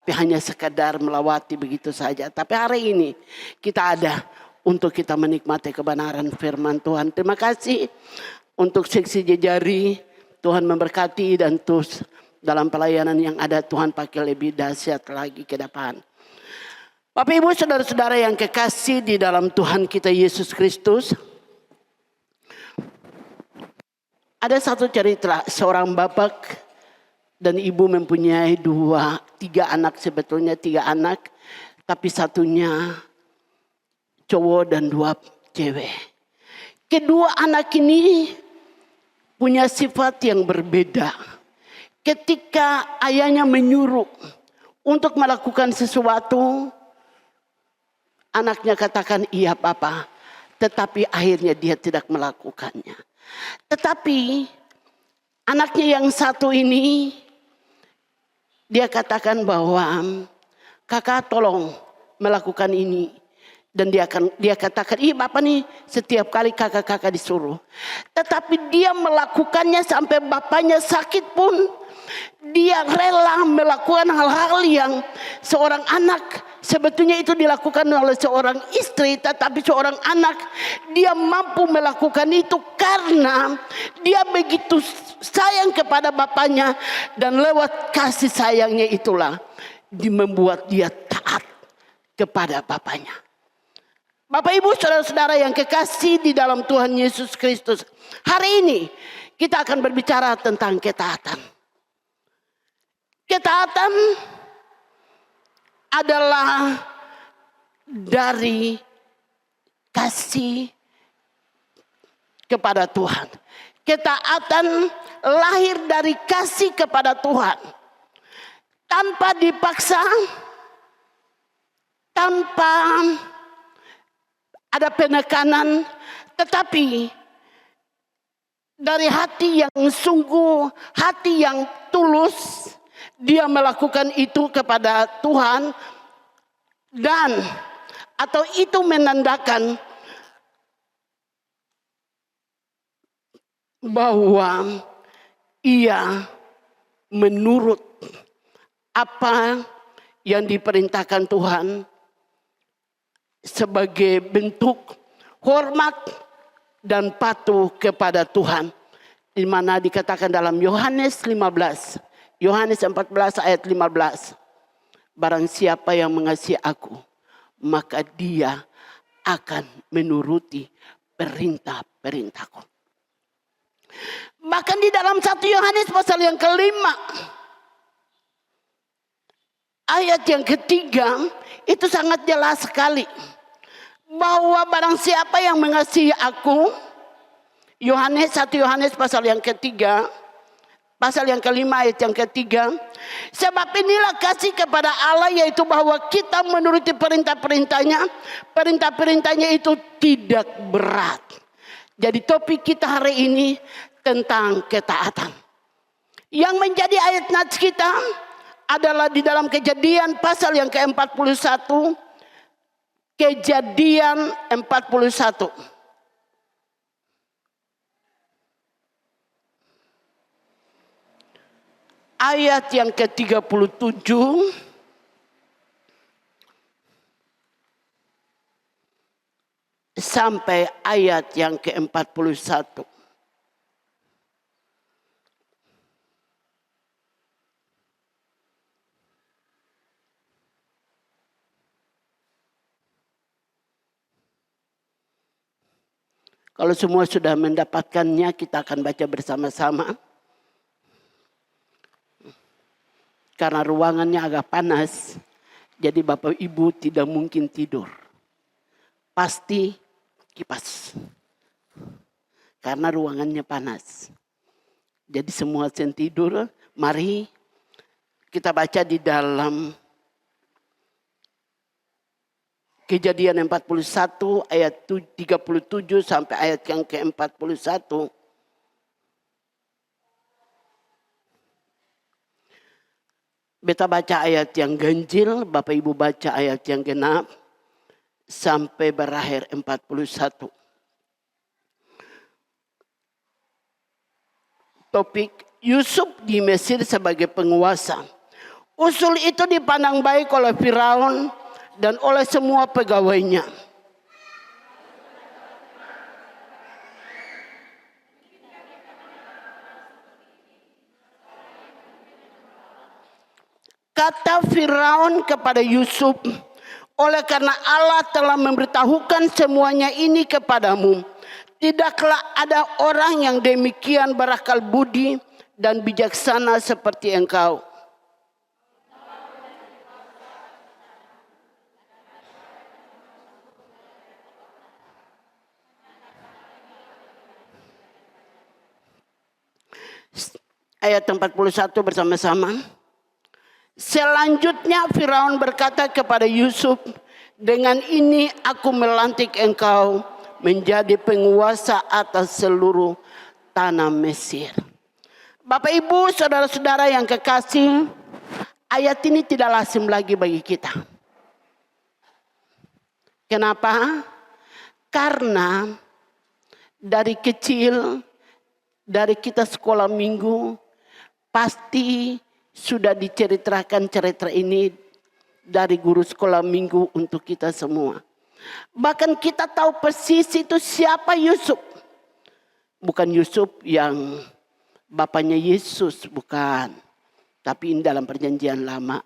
tapi hanya sekadar melewati begitu saja. Tapi hari ini kita ada untuk kita menikmati kebenaran firman Tuhan. Terima kasih untuk seksi Jejari, Tuhan memberkati, dan terus dalam pelayanan yang ada Tuhan pakai lebih dahsyat lagi ke depan. Bapak Ibu saudara-saudara yang kekasih di dalam Tuhan kita Yesus Kristus. Ada satu cerita seorang bapak dan ibu mempunyai 3 anak, sebetulnya 3 anak. Tapi satunya cowok dan 2 cewek. Kedua anak ini punya sifat yang berbeda. Ketika ayahnya menyuruh untuk melakukan sesuatu, anaknya katakan iya papa. Tetapi akhirnya dia tidak melakukannya. Tetapi anaknya yang satu ini, dia katakan bahwa kakak tolong melakukan ini. Dan dia katakan, iya bapak nih setiap kali kakak-kakak disuruh. Tetapi dia melakukannya sampai bapaknya sakit pun. Dia rela melakukan hal-hal yang seorang anak sebetulnya itu dilakukan oleh seorang istri. Tetapi seorang anak dia mampu melakukan itu karena dia begitu sayang kepada bapaknya. Dan lewat kasih sayangnya itulah membuat dia taat kepada bapaknya. Bapak Ibu saudara-saudara yang kekasih di dalam Tuhan Yesus Kristus. Hari ini kita akan berbicara tentang ketaatan. Ketaatan adalah dari kasih kepada Tuhan. Ketaatan lahir dari kasih kepada Tuhan. Tanpa dipaksa, tanpa ada penekanan, tetapi dari hati yang sungguh, hati yang tulus, dia melakukan itu kepada Tuhan. Dan atau itu menandakan bahwa ia menurut apa yang diperintahkan Tuhan sebagai bentuk hormat dan patuh kepada Tuhan. Di mana dikatakan dalam Yohanes 15. Yohanes 14 ayat 15. Barang siapa yang mengasihi aku, maka dia akan menuruti perintah-perintahku. Bahkan di dalam 1 Yohanes pasal yang kelima, ayat yang ketiga, itu sangat jelas sekali. Bahwa barang siapa yang mengasihi aku, 1 Yohanes pasal yang ketiga, pasal yang kelima ayat yang ketiga. Sebab inilah kasih kepada Allah, yaitu bahwa kita menuruti perintah-perintahnya. Perintah-perintahnya itu tidak berat. Jadi topik kita hari ini tentang ketaatan. Yang menjadi ayat nats kita adalah di dalam Kejadian pasal yang ke-41. Kejadian 41. Ayat yang ke-37 sampai ayat yang ke-41. Kalau semua sudah mendapatkannya, kita akan baca bersama-sama. Karena ruangannya agak panas, jadi Bapak Ibu tidak mungkin tidur. Pasti kipas. Karena ruangannya panas. Jadi semua yang tidur, mari kita baca di dalam Kejadian 41 ayat 37 sampai ayat yang ke-41. Beta baca ayat yang ganjil, Bapak Ibu baca ayat yang genap sampai berakhir 41. Topik Yusuf di Mesir sebagai penguasa. Usul itu dipandang baik oleh Firaun dan oleh semua pegawainya. Kata Firaun kepada Yusuf, oleh karena Allah telah memberitahukan semuanya ini kepadamu, tidaklah ada orang yang demikian berakal budi dan bijaksana seperti engkau. Ayat 41 bersama-sama. Selanjutnya Firaun berkata kepada Yusuf, dengan ini aku melantik engkau menjadi penguasa atas seluruh tanah Mesir. Bapak Ibu, saudara-saudara yang kekasih, ayat ini tidak lazim lagi bagi kita. Kenapa? Karena dari kecil, dari kita sekolah minggu, pasti sudah diceritakan cerita ini dari guru sekolah minggu untuk kita semua. Bahkan kita tahu persis itu siapa Yusuf. Bukan Yusuf yang bapaknya Yesus, bukan. Tapi ini dalam perjanjian lama.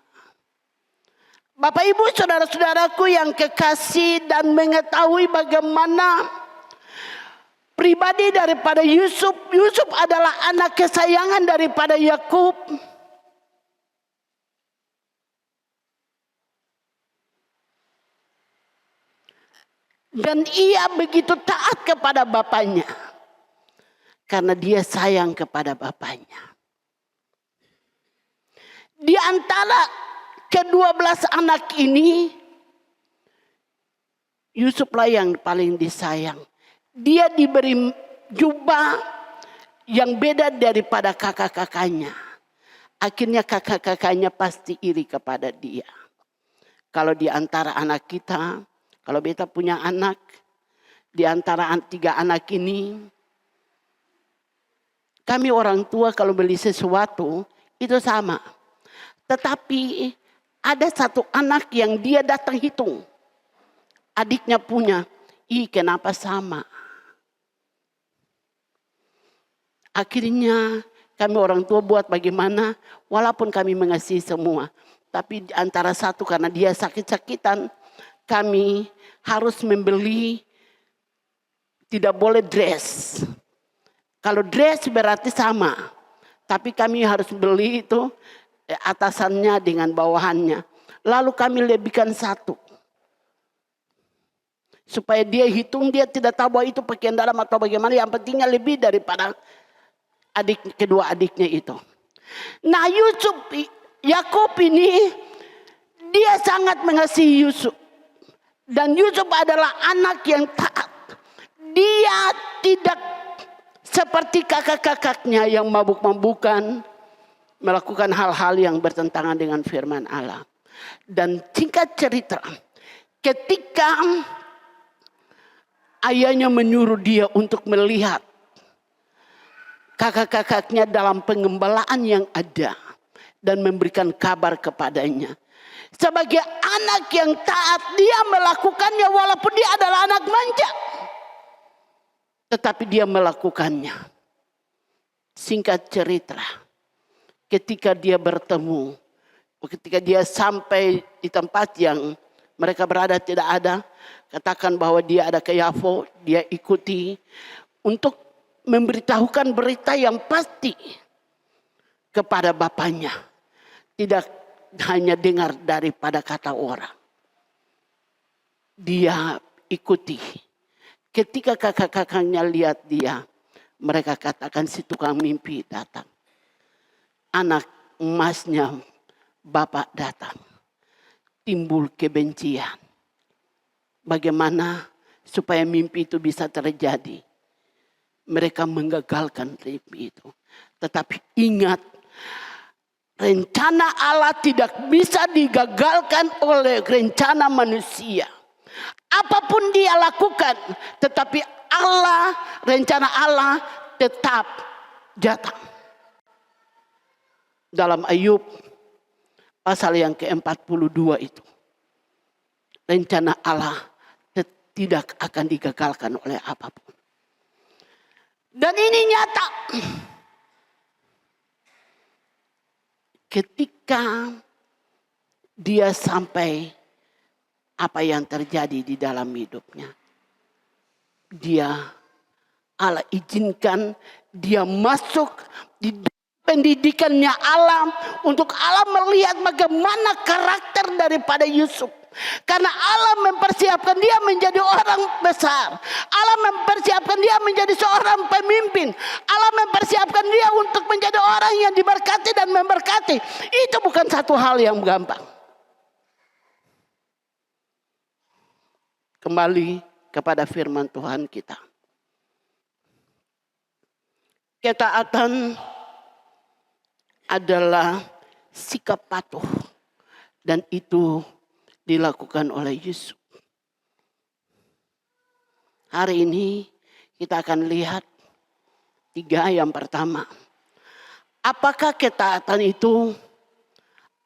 Bapak Ibu saudara-saudaraku yang kekasih dan mengetahui bagaimana pribadi daripada Yusuf. Yusuf adalah anak kesayangan daripada Yakub. Dan ia begitu taat kepada bapaknya. Karena dia sayang kepada bapaknya. Di antara ke-12 anak ini, Yusuflah yang paling disayang. Dia diberi jubah yang beda daripada kakak-kakaknya. Akhirnya kakak-kakaknya pasti iri kepada dia. Kalau di antara anak kita, kalau beta punya anak, di antara 3 anak ini, kami orang tua kalau beli sesuatu itu sama. Tetapi ada satu anak yang dia datang hitung. Adiknya punya, kenapa sama? Akhirnya kami orang tua buat bagaimana, walaupun kami mengasihi semua. Tapi antara satu karena dia sakit-sakitan, kami harus membeli, tidak boleh dress. Kalau dress berarti sama. Tapi kami harus beli itu atasannya dengan bawahannya. Lalu kami lebihkan satu. Supaya dia hitung, dia tidak tahu bahwa itu pakaian dalam atau bagaimana. Yang pentingnya lebih daripada kedua adiknya itu. Nah Yakub ini, dia sangat mengasihi Yusuf. Dan Yusuf adalah anak yang taat. Dia tidak seperti kakak-kakaknya yang mabuk-mabukan, melakukan hal-hal yang bertentangan dengan firman Allah. Dan singkat cerita, ketika ayahnya menyuruh dia untuk melihat kakak-kakaknya dalam pengembalaan yang ada dan memberikan kabar kepadanya. Sebagai anak yang taat, dia melakukannya walaupun dia adalah anak manja. Tetapi dia melakukannya. Singkat cerita, ketika dia bertemu, ketika dia sampai di tempat yang mereka berada tidak ada, katakan bahwa dia ada ke Yafo, dia ikuti untuk memberitahukan berita yang pasti kepada bapaknya. Tidak hanya dengar daripada kata orang. Dia ikuti. Ketika kakak-kakaknya lihat dia, mereka katakan si tukang mimpi datang. Anak emasnya bapak datang. Timbul kebencian. Bagaimana supaya mimpi itu bisa terjadi? Mereka menggagalkan mimpi itu. Tetapi ingat, rencana Allah tidak bisa digagalkan oleh rencana manusia. Apapun dia lakukan, tetapi Allah, rencana Allah tetap datang. Dalam Ayub pasal yang ke-42 itu. Rencana Allah tidak akan digagalkan oleh apapun. Dan ini nyata. Ketika dia sampai apa yang terjadi di dalam hidupnya. Allah izinkan dia masuk di pendidikannya Allah. Untuk Allah melihat bagaimana karakter daripada Yusuf. Karena Allah mempersiapkan dia menjadi orang besar. Allah mempersiapkan dia menjadi seorang pemimpin. Allah mempersiapkan dia untuk menjadi orang yang diberkati dan memberkati. Itu bukan satu hal yang gampang. Kembali kepada firman Tuhan kita. Ketaatan adalah sikap patuh. Dan itu dilakukan oleh Yusuf. Hari ini kita akan lihat 3 yang pertama. Apakah ketaatan itu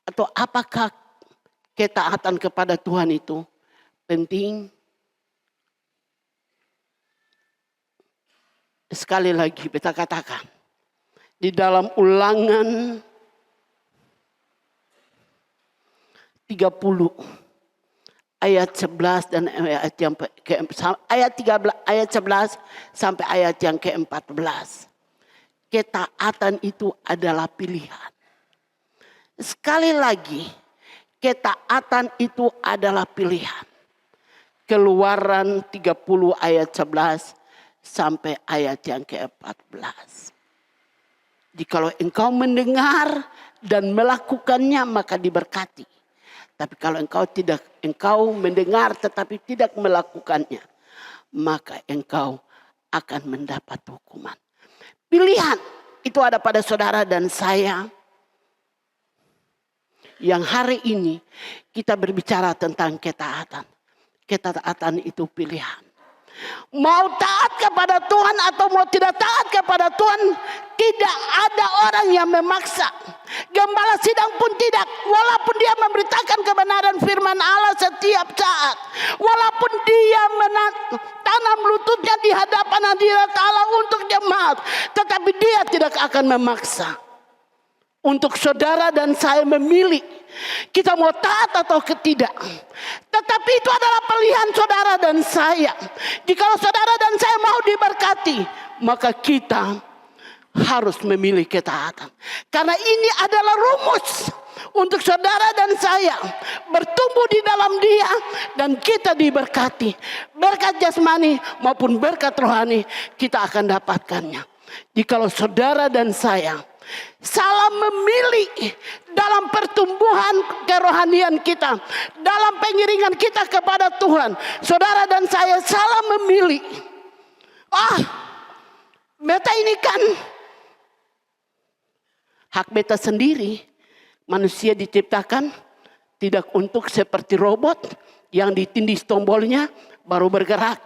atau apakah ketaatan kepada Tuhan itu penting? Sekali lagi kita katakan di dalam Ulangan 30 ayat 11 dan ayat yang ayat 13 ayat 11 sampai ayat yang ke-14. Ketaatan itu adalah pilihan. Sekali lagi, ketaatan itu adalah pilihan. Keluaran 30 ayat 11 sampai ayat yang ke-14. Jikalau engkau mendengar dan melakukannya, maka diberkati. Tapi kalau engkau mendengar tetapi tidak melakukannya, maka engkau akan mendapat hukuman. Pilihan itu ada pada saudara dan saya. Yang hari ini kita berbicara tentang ketaatan. Ketaatan itu pilihan. Mau taat kepada Tuhan atau mau tidak taat kepada Tuhan, tidak ada orang yang memaksa. Gembala sidang pun tidak, walaupun dia memberitakan kebenaran firman Allah setiap saat, walaupun dia tanam lututnya di hadapan hadirat Allah untuk jemaat, tetapi dia tidak akan memaksa. Untuk saudara dan saya memilih kita mau taat atau tidak. Tetapi itu adalah pilihan saudara dan saya. Jika saudara dan saya mau diberkati, maka kita harus memilih ketaatan. Karena ini adalah rumus untuk saudara dan saya bertumbuh di dalam Dia dan kita diberkati. Berkat jasmani maupun berkat rohani kita akan dapatkannya. Jikalau saudara dan saya salah memilih dalam pertumbuhan kerohanian kita, dalam pengiringan kita kepada Tuhan, saudara dan saya salah memilih. Beta ini kan hak beta sendiri. Manusia diciptakan tidak untuk seperti robot yang ditindih tombolnya baru bergerak.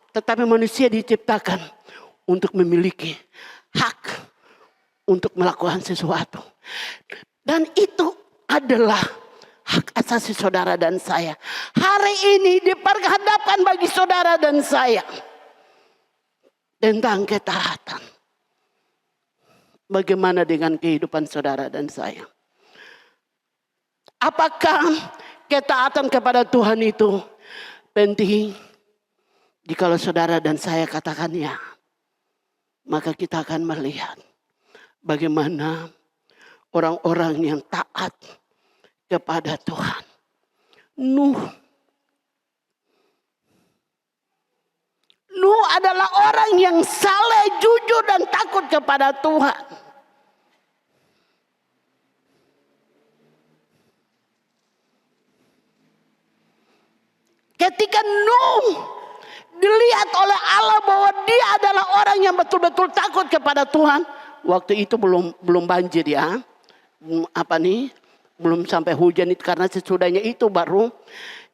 Tetapi manusia diciptakan untuk memiliki hak untuk melakukan sesuatu. Dan itu adalah hak asasi saudara dan saya. Hari ini diperhadapkan bagi saudara dan saya tentang ketaatan. Bagaimana dengan kehidupan saudara dan saya? Apakah ketaatan kepada Tuhan itu penting? Jikalau saudara dan saya katakan ya, maka kita akan melihat bagaimana orang-orang yang taat kepada Tuhan. Nuh adalah orang yang saleh, jujur dan takut kepada Tuhan. Ketika Nuh dilihat oleh Allah bahwa dia adalah orang yang betul-betul takut kepada Tuhan. Waktu itu belum banjir ya. Belum sampai hujan itu, karena sesudahnya itu baru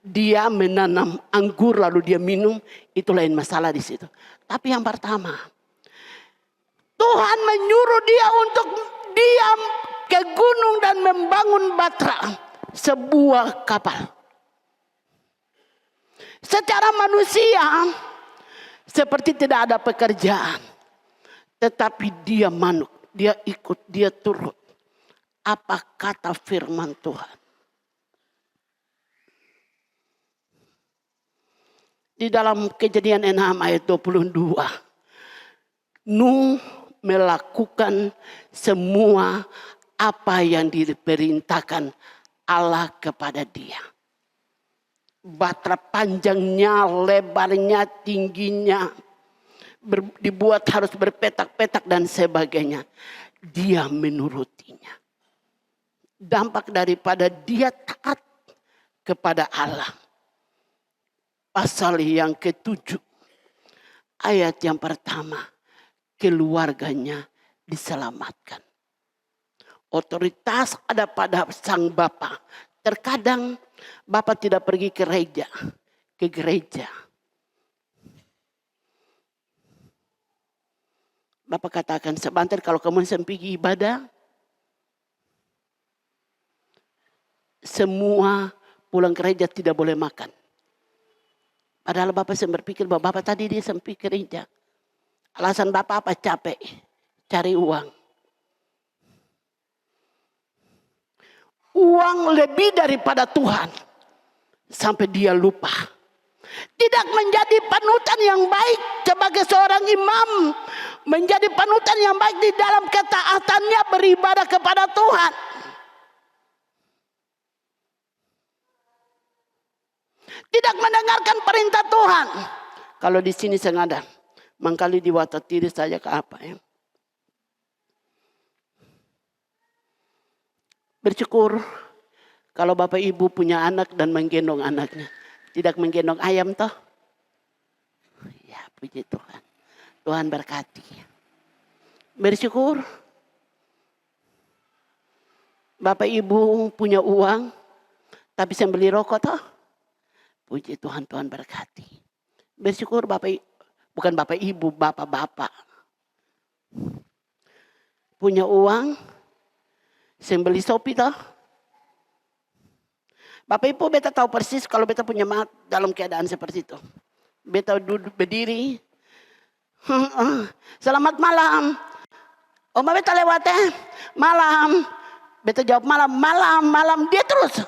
dia menanam anggur lalu dia minum, itu lain masalah di situ. Tapi yang pertama, Tuhan menyuruh dia untuk diam ke gunung dan membangun batra sebuah kapal. Secara manusia seperti tidak ada pekerjaan, tetapi dia manut, dia ikut, dia turut apa kata firman Tuhan. Di dalam Kejadian 6 ayat 22, Nuh melakukan semua apa yang diperintahkan Allah kepada dia. Batra panjangnya, lebarnya, tingginya, dibuat harus berpetak-petak dan sebagainya. Dia menurutinya. Dampak daripada dia taat kepada Allah. Pasal yang ke-7 ayat yang pertama, keluarganya diselamatkan. Otoritas ada pada sang bapa. Terkadang bapa tidak pergi ke gereja. Bapak katakan, sebentar kalau kamu pergi ibadah, semua pulang gereja tidak boleh makan. Padahal Bapak berpikir bahwa Bapak tadi dia sampai gereja. Alasan Bapak apa? Capek, cari uang. Uang lebih daripada Tuhan. Sampai dia lupa. Tidak menjadi panutan yang baik sebagai seorang imam. Menjadi panutan yang baik di dalam ketaatannya beribadah kepada Tuhan. Tidak mendengarkan perintah Tuhan. Kalau di sini sengaja, mangkali di watatiri saja ke apa ya. Bersyukur kalau Bapak Ibu punya anak dan menggendong anaknya. Tidak menggendong ayam toh. Ya puji Tuhan. Tuhan berkati. Bersyukur Bapak Ibu punya uang. Tapi saya beli rokok toh. Puji Tuhan, Tuhan berkati. Bersyukur bukan Bapak Ibu, Bapak-bapak. Punya uang, saya beli Shopee toh. Bapak Ibu beta tahu persis kalau beta punya mat dalam keadaan seperti itu. Beta duduk berdiri. Selamat malam. Oma beta lewat malam. Beta jawab malam. Dia terus.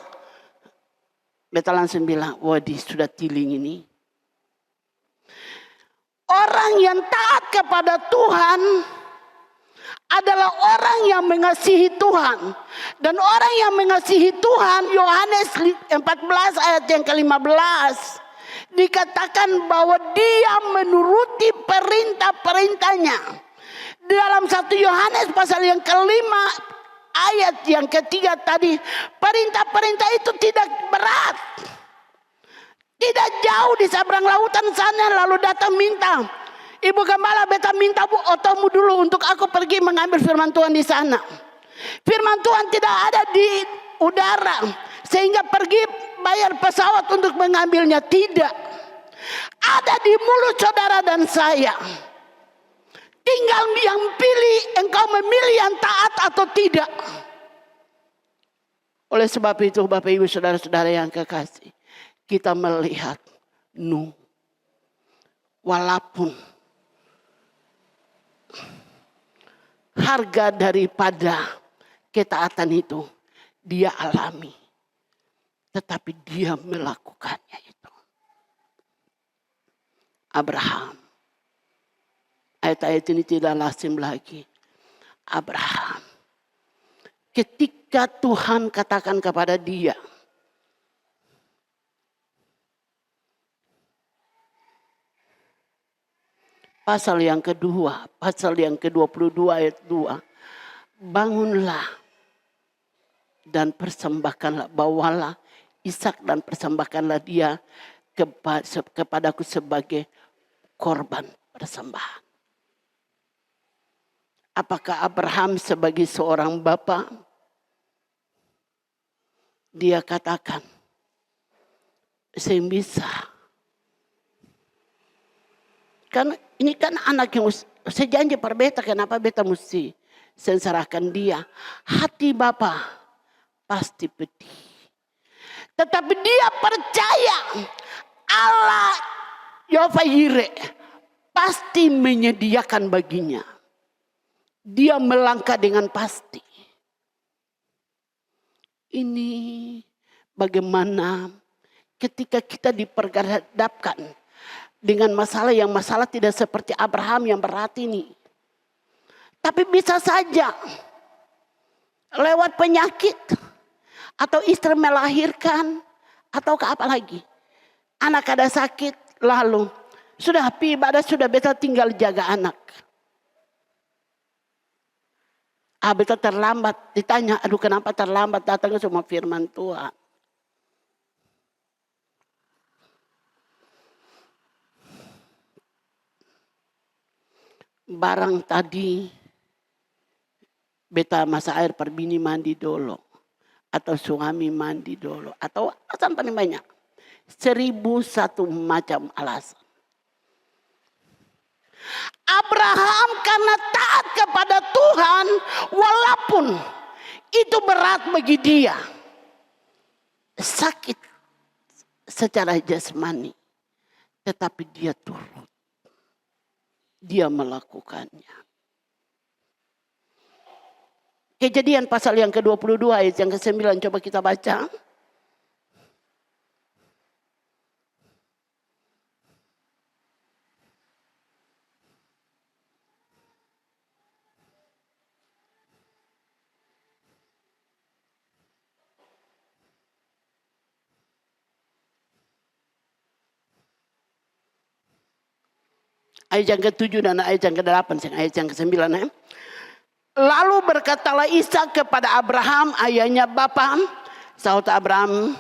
Beta langsung bilang, waduh sudah tiling ini. Orang yang taat kepada Tuhan adalah orang yang mengasihi Tuhan. Dan orang yang mengasihi Tuhan, Yohanes 14 ayat yang ke-15. Dikatakan bahwa dia menuruti perintah-perintahnya. Dalam 1 Yohanes pasal yang ke-5 ayat yang ke-3 tadi, perintah-perintah itu tidak berat. Tidak jauh di seberang lautan sana lalu datang minta. Ibu Gembala beta minta otomu dulu untuk aku pergi mengambil firman Tuhan di sana. Firman Tuhan tidak ada di udara. Sehingga pergi bayar pesawat untuk mengambilnya. Tidak. Ada di mulut saudara dan saya. Tinggal yang pilih, engkau memilih yang taat atau tidak. Oleh sebab itu Bapak Ibu Saudara-saudara yang kekasih. Kita melihat Nuh. Walaupun harga daripada ketaatan itu dia alami. Tetapi dia melakukannya itu. Abraham. Ayat-ayat ini tidak lazim lagi. Abraham. Ketika Tuhan katakan kepada dia. Pasal yang kedua. Pasal yang ke-22 ayat 2. Bangunlah. Dan persembahkanlah. Bawalah Ishak dan persembahkanlah dia kepadaku sebagai korban persembahan. Apakah Abraham sebagai seorang bapa? Dia katakan, saya bisa. Kan ini kan anak yang saya janji per beta, kenapa beta mesti sengsarakan dia. Hati Bapa pasti pedih. Tetapi dia percaya Allah Yehova Yire pasti menyediakan baginya. Dia melangkah dengan pasti. Ini bagaimana ketika kita diperhadapkan dengan masalah tidak seperti Abraham yang berat ini. Tapi bisa saja lewat penyakit atau istri melahirkan atau ke apa lagi. Anak ada sakit lalu sudah ibadah sudah beta tinggal jaga anak. Beta terlambat, ditanya, aduh kenapa terlambat, datang semua firman Tuhan. Barang tadi, beta masa air perbini mandi dulu. Atau suami mandi dulu. Atau sampai banyak. 1001 macam alasan. Abraham karena taat kepada Tuhan walaupun itu berat bagi dia. Sakit secara jasmani. Tetapi dia turut. Dia melakukannya. Kejadian pasal yang ke-22 ayat yang ke-9 coba kita baca. Ayat yang ke-7 dan ayat yang ke-8, ayat yang ke-9 ya. Lalu berkatalah Ishak kepada Abraham, ayahnya Bapa. Sahut Abraham,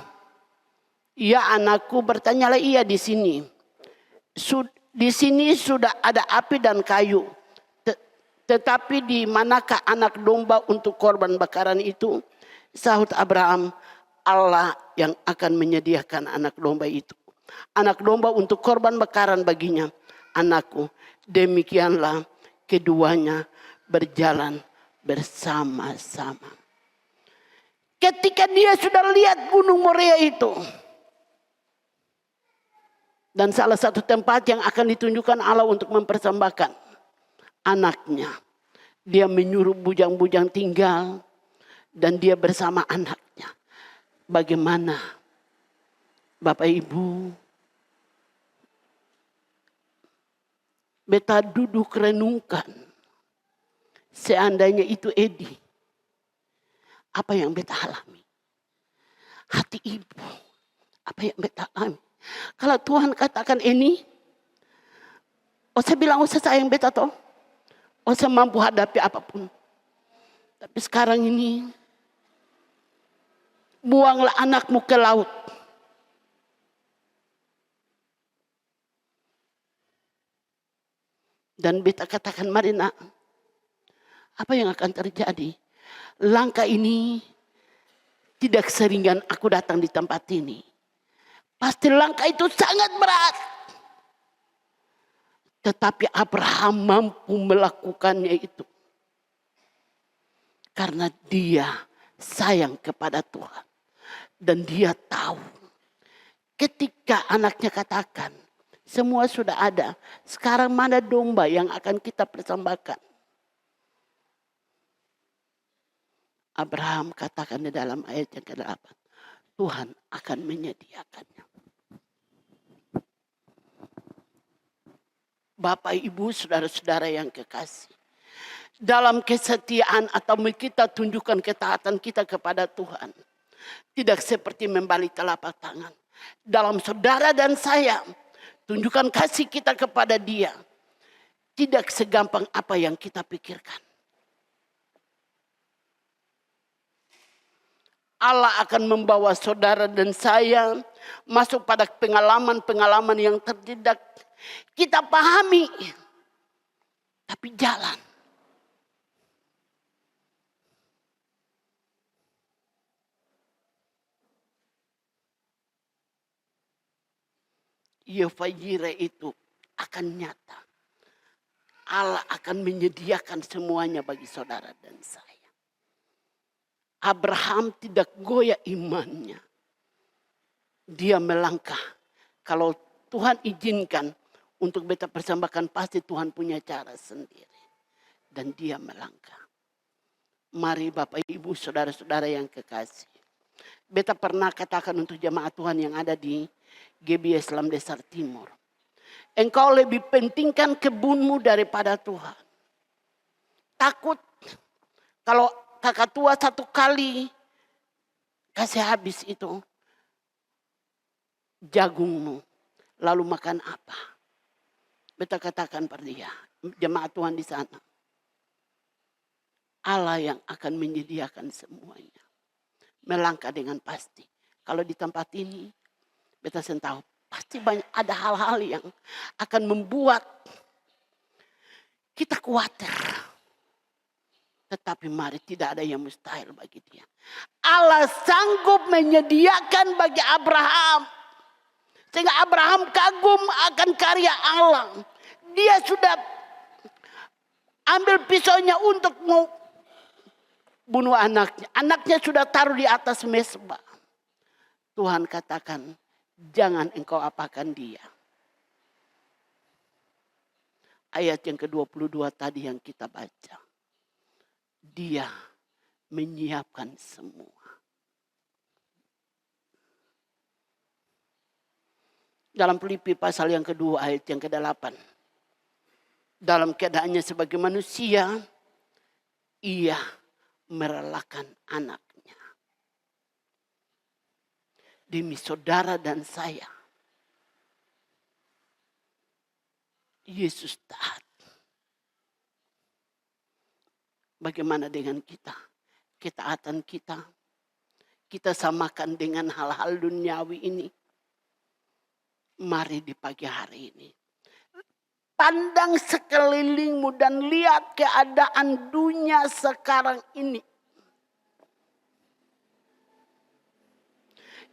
ya anakku, bertanyalah ia di sini. Di sini sudah ada api dan kayu. Tetapi di manakah anak domba untuk korban bakaran itu? Sahut Abraham, Allah yang akan menyediakan anak domba itu. Anak domba untuk korban bakaran baginya. Anakku, demikianlah keduanya berjalan bersama-sama. Ketika dia sudah lihat gunung Moria itu. Dan salah satu tempat yang akan ditunjukkan Allah untuk mempersembahkan anaknya. Dia menyuruh bujang-bujang tinggal. Dan dia bersama anaknya. Bagaimana Bapak Ibu, beta duduk renungkan. Seandainya itu Edi. Apa yang beta alami? Hati ibu. Apa yang beta alami? Kalau Tuhan katakan ini. Saya bilang saya sayang beta toh. Saya mampu hadapi apapun. Tapi sekarang ini. Buanglah anakmu ke laut. Dan beta katakan, mari nak, apa yang akan terjadi? Langkah ini tidak seringan aku datang di tempat ini. Pasti langkah itu sangat berat. Tetapi Abraham mampu melakukannya itu. Karena dia sayang kepada Tuhan. Dan dia tahu. Ketika anaknya katakan, semua sudah ada. Sekarang mana domba yang akan kita persembahkan? Abraham katakan di dalam ayat yang ke-8. Tuhan akan menyediakannya. Bapak, Ibu, saudara-saudara yang kekasih. Dalam kesetiaan atau kita tunjukkan ketaatan kita kepada Tuhan. Tidak seperti membalik telapak tangan. Dalam saudara dan saya. Tunjukkan kasih kita kepada dia. Tidak segampang apa yang kita pikirkan. Allah akan membawa saudara dan saya masuk pada pengalaman-pengalaman yang tidak kita pahami. Tapi jalan. Yehova Yire itu akan nyata. Allah akan menyediakan semuanya bagi saudara dan saya. Abraham tidak goyah imannya. Dia melangkah. Kalau Tuhan izinkan untuk beta persembahkan, pasti Tuhan punya cara sendiri. Dan dia melangkah. Mari Bapak Ibu saudara-saudara yang kekasih. Beta pernah katakan untuk jemaat Tuhan yang ada di GBS Lam Desar Timur. Engkau lebih pentingkan kebunmu daripada Tuhan. Takut kalau kakak tua satu kali kasih habis itu jagungmu. Lalu makan apa? Beta katakan pada dia, jemaat Tuhan di sana. Allah yang akan menyediakan semuanya. Melangkah dengan pasti. Kalau di tempat ini, beta tahu pasti banyak ada hal-hal yang akan membuat kita khawatir. Tetapi mari, tidak ada yang mustahil bagi dia. Allah sanggup menyediakan bagi Abraham. Sehingga Abraham kagum akan karya Allah. Dia sudah ambil pisaunya untuk mau bunuh anaknya. Anaknya sudah taruh di atas mezbah. Tuhan katakan, jangan engkau apakan dia. Ayat yang ke-22 tadi yang kita baca. Dia menyiapkan semua. Dalam Filipi pasal yang kedua ayat yang ke-8. Dalam keadaannya sebagai manusia, ia merelakan anaknya. Demi saudara dan saya. Yesus taat. Bagaimana dengan kita? Ketaatan kita. Kita samakan dengan hal-hal duniawi ini. Mari di pagi hari ini. Pandang sekelilingmu dan lihat keadaan dunia sekarang ini.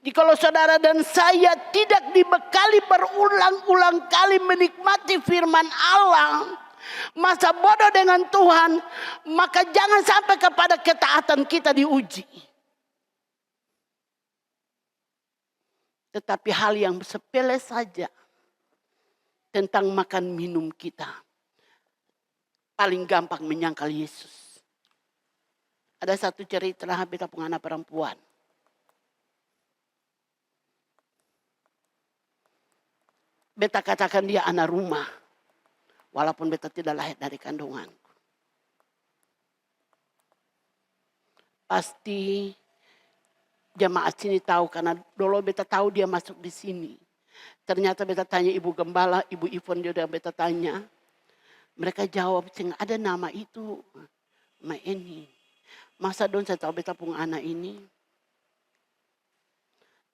Jikalau saudara dan saya tidak dibekali berulang-ulang kali menikmati firman Allah, masa bodoh dengan Tuhan, maka jangan sampai kepada ketaatan kita diuji. Tetapi hal yang sepele saja tentang makan minum kita, paling gampang menyangkal Yesus. Ada satu cerita beta punya anak perempuan. Beta katakan dia anak rumah. Walaupun beta tidak lahir dari kandunganku. Pasti jemaat sini tahu karena dulu beta tahu dia masuk di sini. Ternyata beta tanya Ibu Gembala, Ibu Ivon dia udah beta tanya. Mereka jawab, ada nama itu. Ma ini. Masa don saya tahu beta punya anak ini.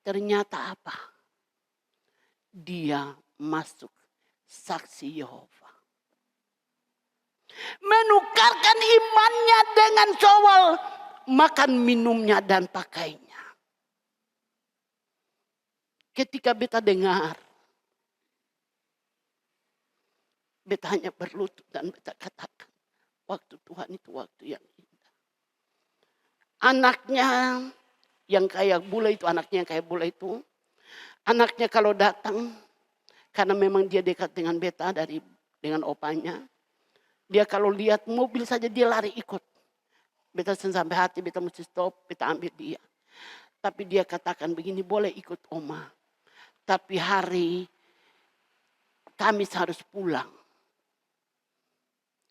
Ternyata apa? Dia masuk saksi Yehova. Menukarkan imannya dengan soal makan minumnya dan pakainya. Ketika beta dengar, beta hanya berlutut dan beta katakan, waktu Tuhan itu waktu yang indah. Anaknya yang kayak bule itu, anaknya kalau datang, karena memang dia dekat dengan beta dengan opanya, dia kalau lihat mobil saja dia lari ikut. Beta sampai hati, beta mesti stop, beta ambil dia. Tapi dia katakan begini, boleh ikut Oma. Tapi hari Kamis harus pulang.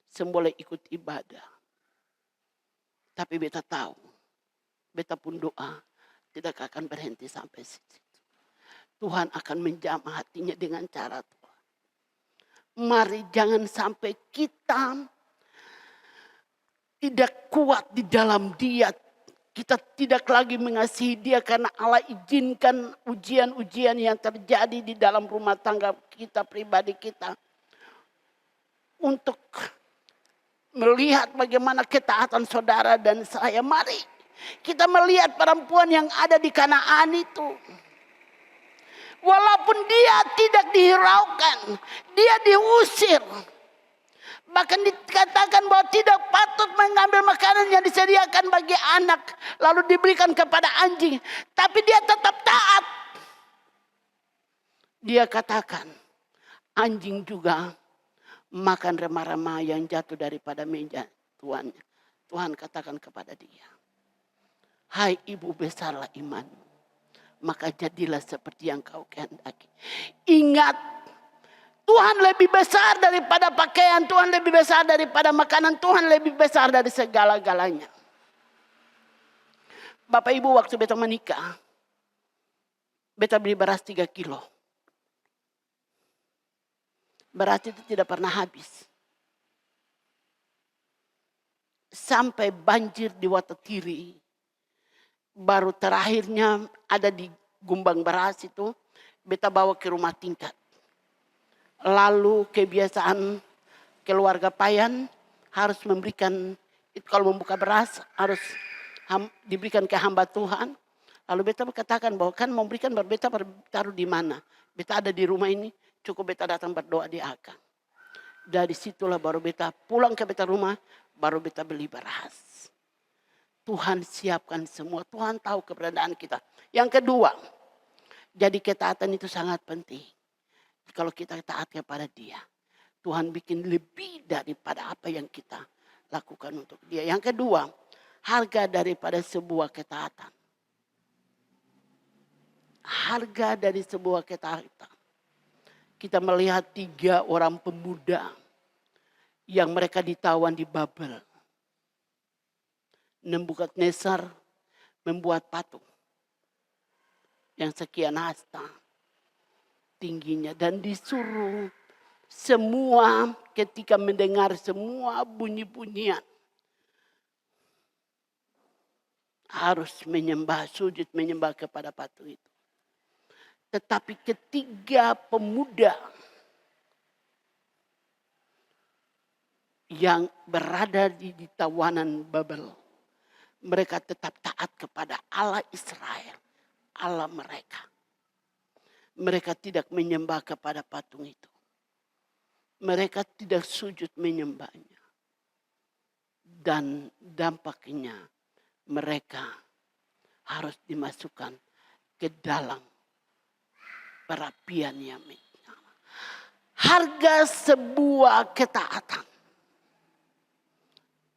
Semboleh ikut ibadah. Tapi beta tahu, beta pun doa tidak akan berhenti sampai situ. Tuhan akan menjamah hatinya dengan cara Tuhan. Mari jangan sampai kita tidak kuat di dalam dia. Kita tidak lagi mengasihi dia karena Allah izinkan ujian-ujian yang terjadi di dalam rumah tangga kita, pribadi kita. Untuk melihat bagaimana ketaatan saudara dan saya. Mari kita melihat perempuan yang ada di Kanaan itu. Walaupun dia tidak dihiraukan, dia diusir. Bahkan dikatakan bahwa tidak patut mengambil makanan yang disediakan bagi anak lalu diberikan kepada anjing. Tapi dia tetap taat. Dia katakan anjing juga makan remah-remah yang jatuh daripada meja tuannya. Tuhan katakan kepada dia, hai ibu, besarlah iman, maka jadilah seperti yang kau kehendaki. Ingat, Tuhan lebih besar daripada pakaian, Tuhan lebih besar daripada makanan, Tuhan lebih besar dari segala-galanya. Bapak Ibu, waktu beta menikah, beta beli beras 3 kilo. Beras itu tidak pernah habis. Sampai banjir di Watatiri, baru terakhirnya ada di gumbang beras itu, beta bawa ke rumah tingkat. Lalu kebiasaan keluarga Payan harus memberikan, kalau membuka beras harus diberikan ke hamba Tuhan. Lalu beta berkatakan bahwa kan memberikan, beta taruh di mana? Beta ada di rumah ini, cukup beta datang berdoa di akang. Dari situlah baru beta pulang ke beta rumah, baru beta beli beras. Tuhan siapkan semua, Tuhan tahu keberadaan kita. Yang kedua, jadi ketaatan itu sangat penting. Kalau kita taat kepada Dia, Tuhan bikin lebih daripada apa yang kita lakukan untuk Dia. Yang kedua, harga daripada sebuah ketaatan. Harga dari sebuah ketaatan. Kita melihat 3 orang pemuda yang mereka ditawan di Babel. Nebukadnezar membuat patung yang sekian hasta tingginya, dan disuruh semua ketika mendengar semua bunyi-bunyian harus menyembah, sujud menyembah kepada patung itu. Tetapi ketiga pemuda yang berada di tawanan Babel, mereka tetap taat kepada Allah Israel, Allah mereka. Mereka tidak menyembah kepada patung itu. Mereka tidak sujud menyembahnya. Dan dampaknya mereka harus dimasukkan ke dalam perapian yang menyala. Harga sebuah ketaatan.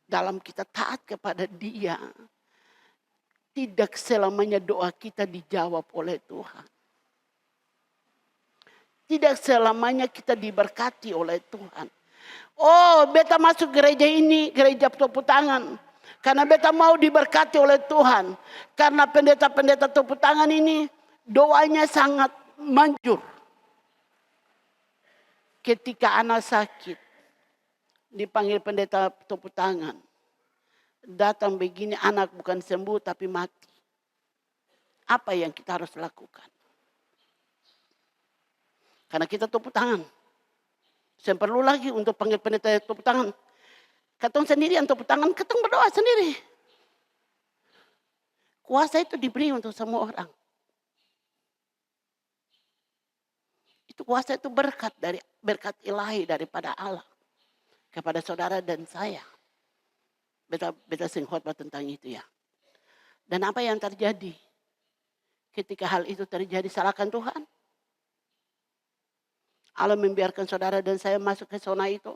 Dalam kita taat kepada Dia, tidak selamanya doa kita dijawab oleh Tuhan. Tidak selamanya kita diberkati oleh Tuhan. Oh, beta masuk gereja ini, gereja tepuk tangan. Karena beta mau diberkati oleh Tuhan. Karena pendeta-pendeta tepuk tangan ini doanya sangat manjur. Ketika anak sakit, dipanggil pendeta tepuk tangan. Datang begini, anak bukan sembuh tapi mati. Apa yang kita harus lakukan? Karena kita tepuk tangan. Saya perlu lagi untuk panggil pendeta tepuk tangan. Katong sendiri yang tepuk tangan, katong berdoa sendiri. Kuasa itu diberi untuk semua orang. Itu kuasa itu berkat ilahi daripada Allah kepada saudara dan saya. Beta sing khotbah tentang itu ya. Dan apa yang terjadi ketika hal itu terjadi, salahkan Tuhan? Allah membiarkan saudara dan saya masuk ke zona itu?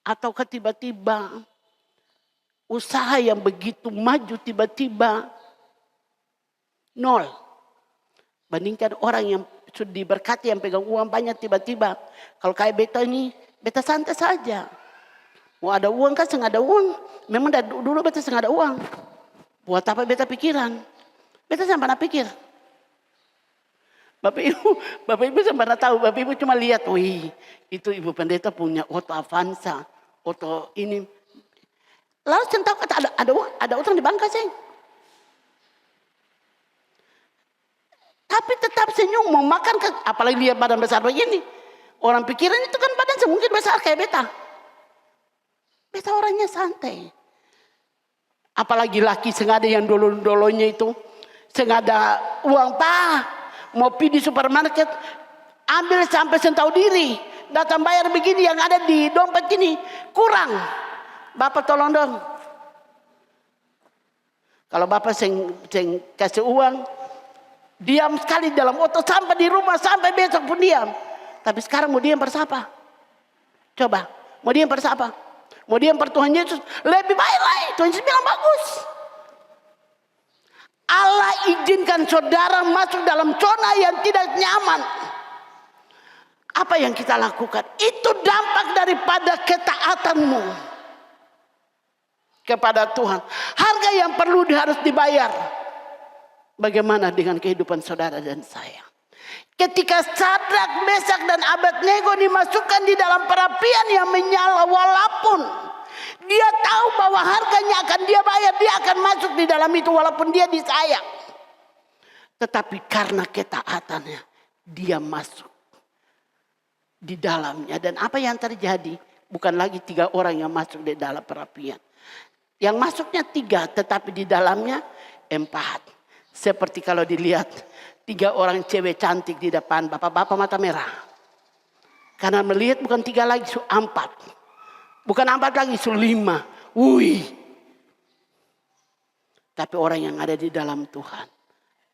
Atau tiba-tiba usaha yang begitu maju tiba-tiba nol. Bandingkan orang yang sudah diberkati yang pegang uang banyak tiba-tiba. Kalau kayak beta ini, beta santai saja. Mau ada uang kan sengaja ada uang. Memang dari dulu beta sengaja ada uang. Buat apa beta pikiran? Beta sampai pernah pikir. Bapak Ibu sampai pernah tahu. Bapak Ibu cuma lihat, wih itu Ibu Pendeta punya auto Avanza. Auto ini. Lalu saya tahu kata ada utang di bank sih. Tapi tetap senyum mau makan, apalagi dia badan besar begini. Orang pikiran itu kan badan semungkin besar kayak beta. Beta orangnya santai. Apalagi laki sengaja yang dolo-dolonya itu. Sengaja uang mau pergi di supermarket. Ambil sampai sentau diri. Datang bayar begini, yang ada di dompet ini kurang. Bapak tolong dong. Kalau Bapak seng kasih uang, diam sekali dalam otot sampai di rumah, sampai besok pun diam. Tapi sekarang mau diam bersapa? Coba, mau diam bersapa? Mau diam per Tuhan Yesus? Lebih baik lagi, Tuhan Yesus bilang bagus. Allah izinkan saudara masuk dalam zona yang tidak nyaman. Apa yang kita lakukan? Itu dampak daripada ketaatanmu kepada Tuhan. Harga yang perlu harus dibayar. Bagaimana dengan kehidupan saudara dan saya? Ketika Sadrak, Mesak dan Abednego dimasukkan di dalam perapian yang menyala, walaupun dia tahu bahwa harganya akan dia bayar, dia akan masuk di dalam itu walaupun dia disayang. Tetapi karena ketaatannya, dia masuk di dalamnya. Dan apa yang terjadi? Bukan lagi 3 orang yang masuk di dalam perapian. Yang masuknya 3, tetapi di dalamnya 4. Seperti kalau dilihat 3 orang cewek cantik di depan bapak-bapak mata merah. Karena melihat bukan 3 lagi, 4. Bukan 4 lagi, 5. Wih. Tapi orang yang ada di dalam Tuhan,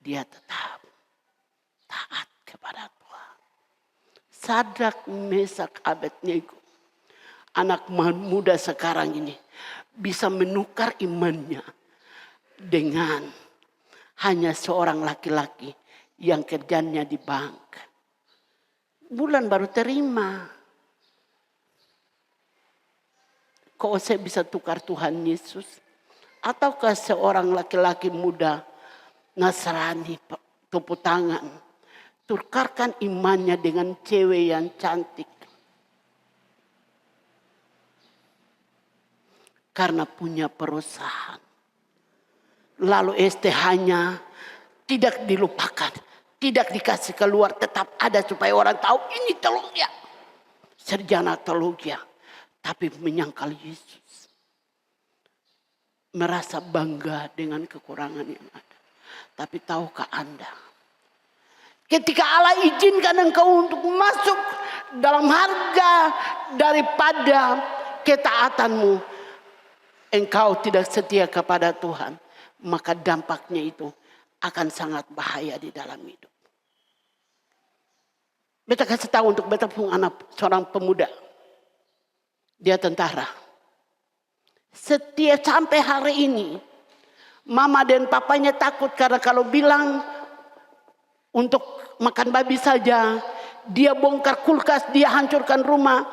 dia tetap taat kepada Tuhan. Sadrak, Mesak, Abednego. Anak muda sekarang ini bisa menukar imannya dengan hanya seorang laki-laki yang kerjanya di bank. Bulan baru terima. Kok saya bisa tukar Tuhan Yesus? Ataukah seorang laki-laki muda Nasrani tepuk tangan, tukarkan imannya dengan cewek yang cantik. Karena punya perusahaan. Lalu STH-nya tidak dilupakan. Tidak dikasih keluar, tetap ada supaya orang tahu ini teologi. Sarjana teologi. Tapi menyangkal Yesus. Merasa bangga dengan kekurangan yang ada. Tapi tahukah Anda? Ketika Allah izinkan engkau untuk masuk dalam harga daripada ketaatanmu, engkau tidak setia kepada Tuhan, maka dampaknya itu akan sangat bahaya di dalam hidup. Beta kasih tahu untuk beta pun anak seorang pemuda. Dia tentara. Setiap sampai hari ini, mama dan papanya takut karena kalau bilang untuk makan babi saja, dia bongkar kulkas, dia hancurkan rumah,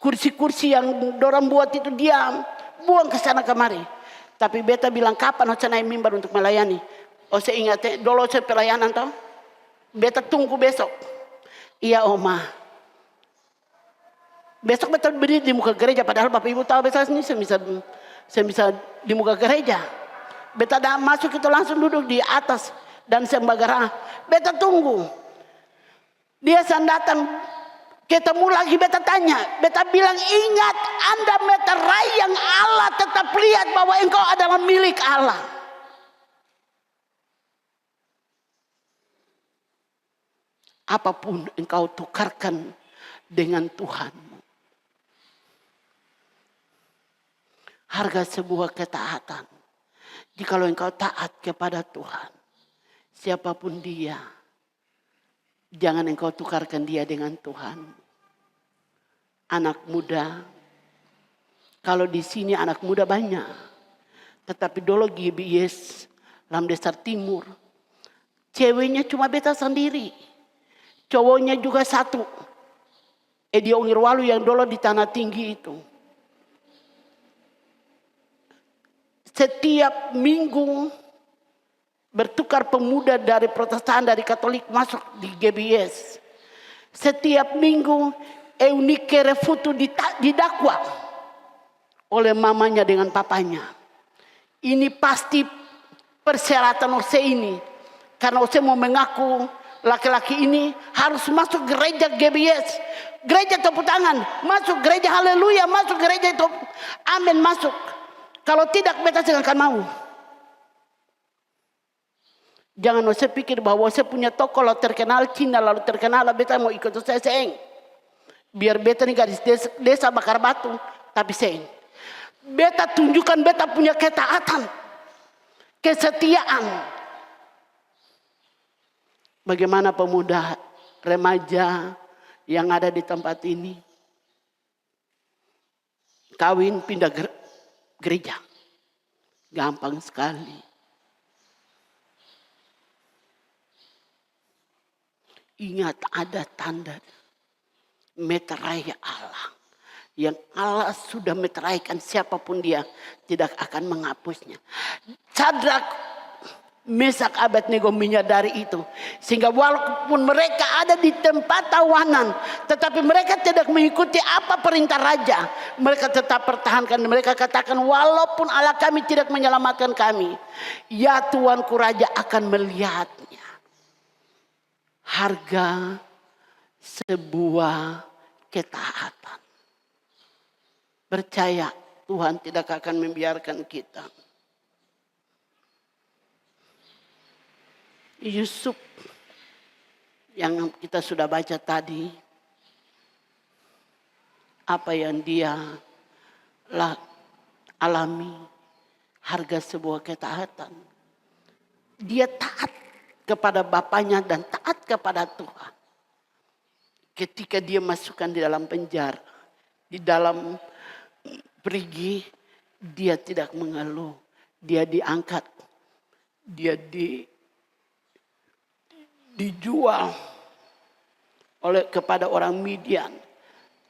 kursi-kursi yang dorang buat itu dia buang ke sana kemari. Tapi beta bilang kapan saya naik mimbar untuk melayani? Oh saya ingat dulu saya pelayanan toh. Beta tunggu besok. Iya Oma. Besok beta berdiri di muka gereja padahal Bapak Ibu tahu beta ini saya bisa di muka gereja. Beta dah masuk itu langsung duduk di atas dan sembagara. Beta tunggu. Dia datang. Ketemu lagi beta tanya. Beta bilang ingat Anda meterai yang Allah tetap lihat bahwa engkau adalah milik Allah. Apapun engkau tukarkan dengan Tuhanmu. Harga sebuah ketaatan. Jikalau engkau taat kepada Tuhan. Siapapun dia. Jangan engkau tukarkan dia dengan Tuhan. Anak muda. Kalau di sini anak muda banyak. Tetapi dulu GBS dalam Desar Timur. Ceweknya cuma beta sendiri. Cowoknya juga satu. Edio Ngirwalu yang dulu di Tanah Tinggi itu. Setiap minggu bertukar pemuda dari Protestan, dari Katolik masuk di GBS. Setiap minggu Eunike Refutu didakwa oleh mamanya dengan papanya. Ini pasti persyaratan Ose ini. Karena Ose mau mengaku laki-laki ini harus masuk gereja GBS. Gereja tepuk tangan. Masuk gereja haleluya. Masuk gereja itu. Amin masuk. Kalau tidak beta tidak akan mau. Jangan saya pikir bahwa saya punya toko lalu terkenal Cina lalu terkenal beta mau ikut saya seng. Biar beta nih gadis desa bakar batu tapi seng. Beta tunjukkan beta punya ketaatan, kesetiaan. Bagaimana pemuda remaja yang ada di tempat ini kawin pindah gereja, gampang sekali. Ingat ada tanda meterai Allah. Yang Allah sudah meteraikan siapapun dia tidak akan menghapusnya. Sadrak, Mesak, Abednego menyadari itu. Sehingga walaupun mereka ada di tempat tawanan. Tetapi mereka tidak mengikuti apa perintah raja. Mereka tetap pertahankan. Mereka katakan walaupun Allah kami tidak menyelamatkan kami. Ya Tuanku Raja akan melihatnya. Harga sebuah ketaatan. Percaya Tuhan tidak akan membiarkan kita. Yusuf yang kita sudah baca tadi, apa yang dia alami, harga sebuah ketaatan. Dia taat kepada bapaknya dan taat kepada Tuhan. Ketika dia masukkan di dalam penjara, di dalam perigi, dia tidak mengeluh. Dia diangkat, dia dijual kepada orang Midian.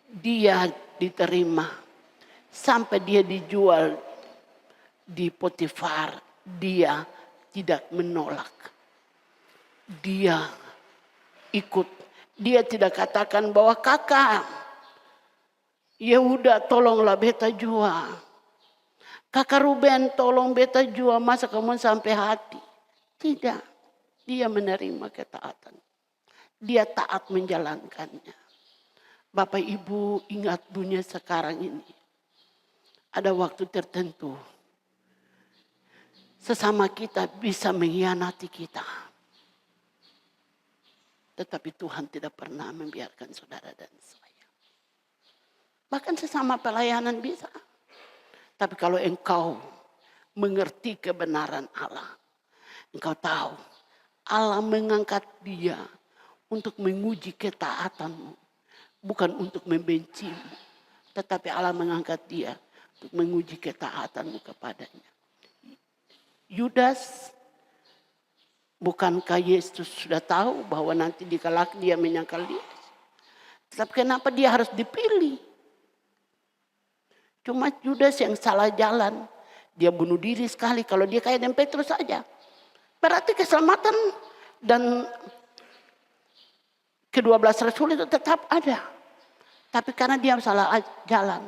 Dia diterima sampai dia dijual di Potifar. Dia tidak menolak. Dia ikut. Dia tidak katakan bahwa kakak, ya udah tolonglah beta jual. Kakak Ruben tolong beta jual, masa kamu sampai hati. Tidak. Dia menerima ketaatan. Dia taat menjalankannya. Bapak Ibu ingat dunia sekarang ini. Ada waktu tertentu. Sesama kita bisa mengkhianati kita. Tetapi Tuhan tidak pernah membiarkan saudara dan saya. Bahkan sesama pelayanan bisa. Tapi kalau engkau mengerti kebenaran Allah. Engkau tahu Allah mengangkat dia untuk menguji ketaatanmu. Bukan untuk membencimu. Tetapi Allah mengangkat dia untuk menguji ketaatanmu kepadanya. Yudas, bukankah Yesus sudah tahu bahwa nanti di kelak dia menyangkal dia? Tapi kenapa dia harus dipilih? Cuma Yudas yang salah jalan. Dia bunuh diri sekali kalau dia kayak dan Petrus saja. Berarti keselamatan dan ke-12 Rasul itu tetap ada. Tapi karena dia salah jalan.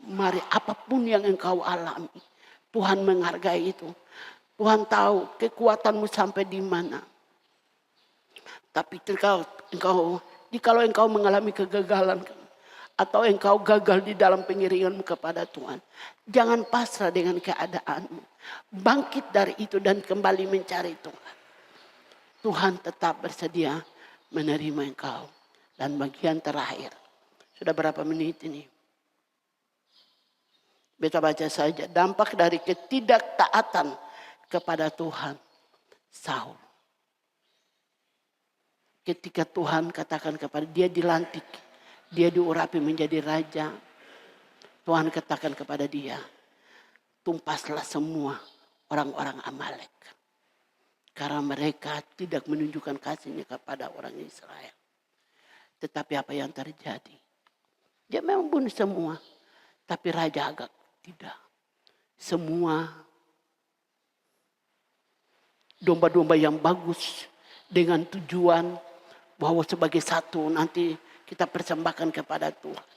Mari apapun yang engkau alami. Tuhan menghargai itu. Tuhan tahu kekuatanmu sampai di mana. Tapi kalau engkau mengalami kegagalan atau engkau gagal di dalam pengiringanmu kepada Tuhan, jangan pasrah dengan keadaanmu. Bangkit dari itu dan kembali mencari Tuhan. Tuhan tetap bersedia menerima engkau. Dan bagian terakhir, sudah berapa menit ini? Beta baca saja. Dampak dari ketidaktaatan kepada Tuhan, Saul. Ketika Tuhan katakan kepada dia dilantik, dia diurapi menjadi raja. Tuhan katakan kepada dia, tumpaslah semua orang-orang Amalek. Karena mereka tidak menunjukkan kasihnya kepada orang Israel. Tetapi apa yang terjadi? Dia memang bunuh semua. Tapi Raja Agag tidak. Semua domba-domba yang bagus dengan tujuan bahwa sebagai satu nanti kita persembahkan kepada Tuhan.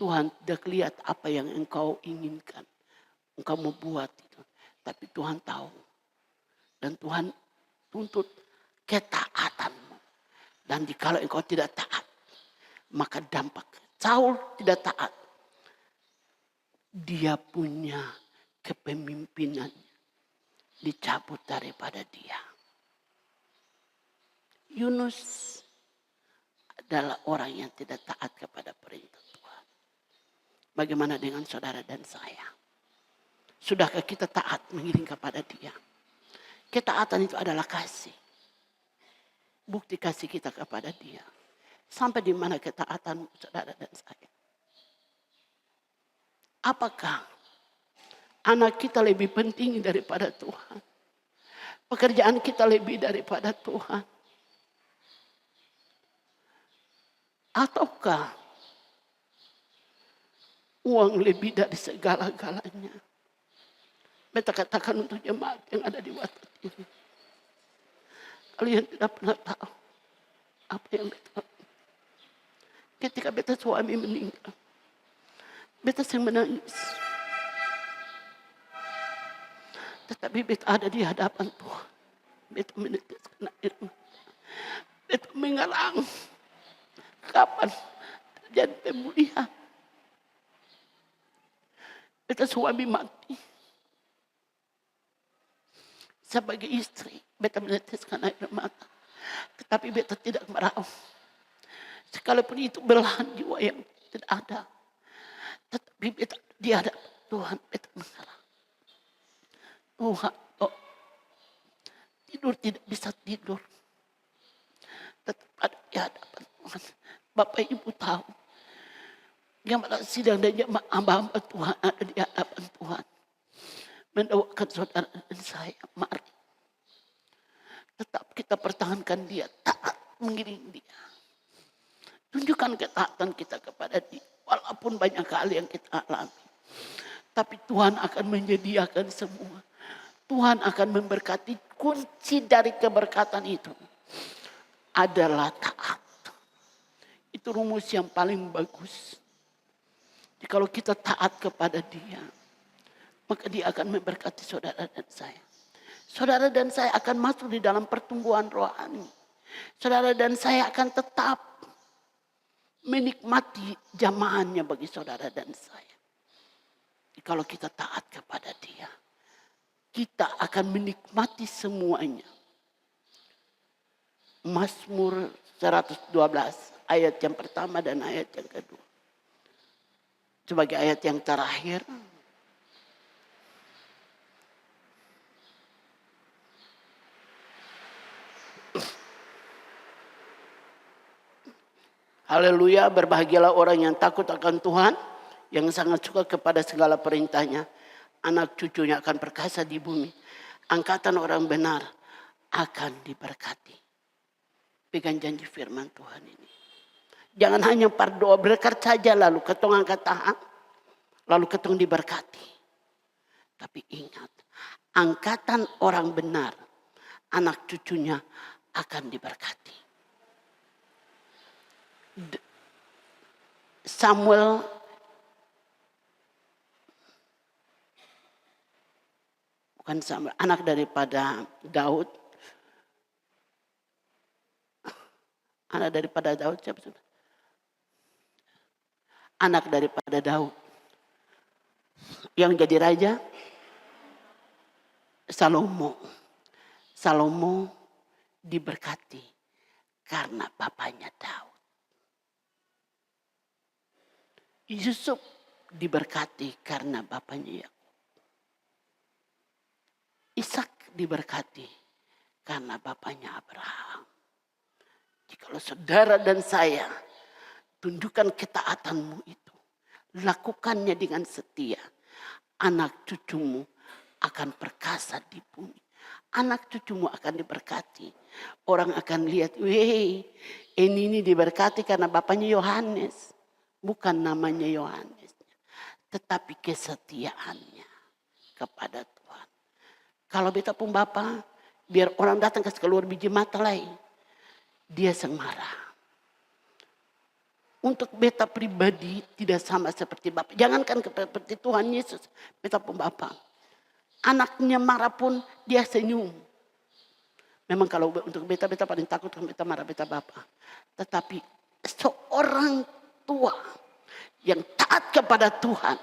Tuhan tidak lihat apa yang engkau inginkan. Engkau mau buat itu. Tapi Tuhan tahu. Dan Tuhan tuntut ketaatanmu. Dan jika engkau tidak taat, maka dampak. Saul tidak taat. Dia punya kepemimpinan dicabut daripada dia. Yunus adalah orang yang tidak taat kepada perintah Tuhan. Bagaimana dengan saudara dan saya? Sudahkah kita taat mengiring kepada dia? Ketaatan itu adalah kasih. Bukti kasih kita kepada dia. Sampai di mana ketaatan saudara dan saya? Apakah anak kita lebih penting daripada Tuhan? Pekerjaan kita lebih daripada Tuhan? Ataukah uang lebih dari segala-galanya? Beta katakan untuk jemaat yang ada di Watat ini. Kalian tidak pernah tahu apa yang beta. Ketika beta suami meninggal, beta sering menangis. Tetapi beta ada di hadapan Tuhan. Beta meneteskan air mata. Beta mengalang. Kapan terjadi pemulihan? Beta suami mati. Sebagai istri, beta meneteskan air mata. Tetapi beta tidak meraup. Sekalipun itu belahan jiwa yang tidak ada. Tetapi beta di hadapan Tuhan, beta mengalah. Tuhan, oh, tidur tidak bisa tidur. Tetap ada di hadapan Tuhan. Bapak Ibu tahu. Jemaat sidang dan jemaat hamba-hamba Tuhan ada di hadapan Tuhan. Mendoakan saudara dan saya, mari. Tetap kita pertahankan dia, taat mengiring dia. Tunjukkan ketaatan kita kepada dia. Walaupun banyak hal yang kita alami. Tapi Tuhan akan menyediakan semua. Tuhan akan memberkati. Kunci dari keberkatan itu adalah taat. Itu rumus yang paling bagus. Jadi kalau kita taat kepada dia, maka dia akan memberkati saudara dan saya. Saudara dan saya akan masuk di dalam pertumbuhan rohani. Saudara dan saya akan tetap menikmati jamahannya bagi saudara dan saya. Kalau kita taat kepada dia, kita akan menikmati semuanya. Mazmur 112 ayat yang pertama dan ayat yang kedua. Sebagai ayat yang terakhir. Haleluya, berbahagialah orang yang takut akan Tuhan, yang sangat suka kepada segala perintahnya. Anak cucunya akan perkasa di bumi. Angkatan orang benar akan diberkati. Pegang janji firman Tuhan ini. Jangan hanya berdoa berkat saja lalu ketong angkat tangan, lalu ketong diberkati. Tapi ingat, angkatan orang benar, anak cucunya akan diberkati. Samuel bukan Samuel, anak daripada Daud. Anak daripada Daud siapa? Anak daripada Daud. Yang jadi raja Salomo. Salomo diberkati karena bapaknya Daud. Yusuf diberkati karena bapaknya Yakub. Ishak diberkati karena bapaknya Abraham. Jikalau saudara dan saya tunjukkan ketaatanmu itu, lakukannya dengan setia, anak cucumu akan perkasa di bumi. Anak cucumu akan diberkati. Orang akan lihat, weh, ini diberkati karena bapaknya Yohanes. Bukan namanya Yohanes, tetapi kesetiaannya kepada Tuhan. Kalau beta pun Bapa, biar orang datang kasih keluar biji mata lain, dia sang marah. Untuk beta pribadi tidak sama seperti Bapa. Jangankan seperti Tuhan Yesus, beta pun Bapa. Anaknya marah pun dia senyum. Memang kalau untuk beta paling takut kalau beta marah beta Bapa. Tetapi seorang tua yang taat kepada Tuhan,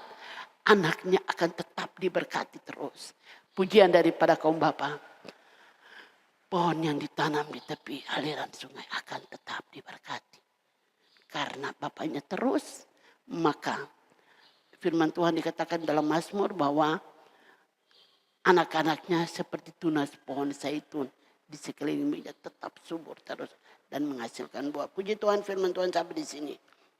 anaknya akan tetap diberkati terus. pujian daripada kaum bapa. Pohon yang ditanam di tepi aliran sungai akan tetap diberkati. Karena bapaknya terus, maka firman Tuhan dikatakan dalam Mazmur bahwa anak-anaknya seperti tunas pohon zaitun di sekeliling meja tetap subur terus dan menghasilkan buah. Puji Tuhan, firman Tuhan sampai di sini.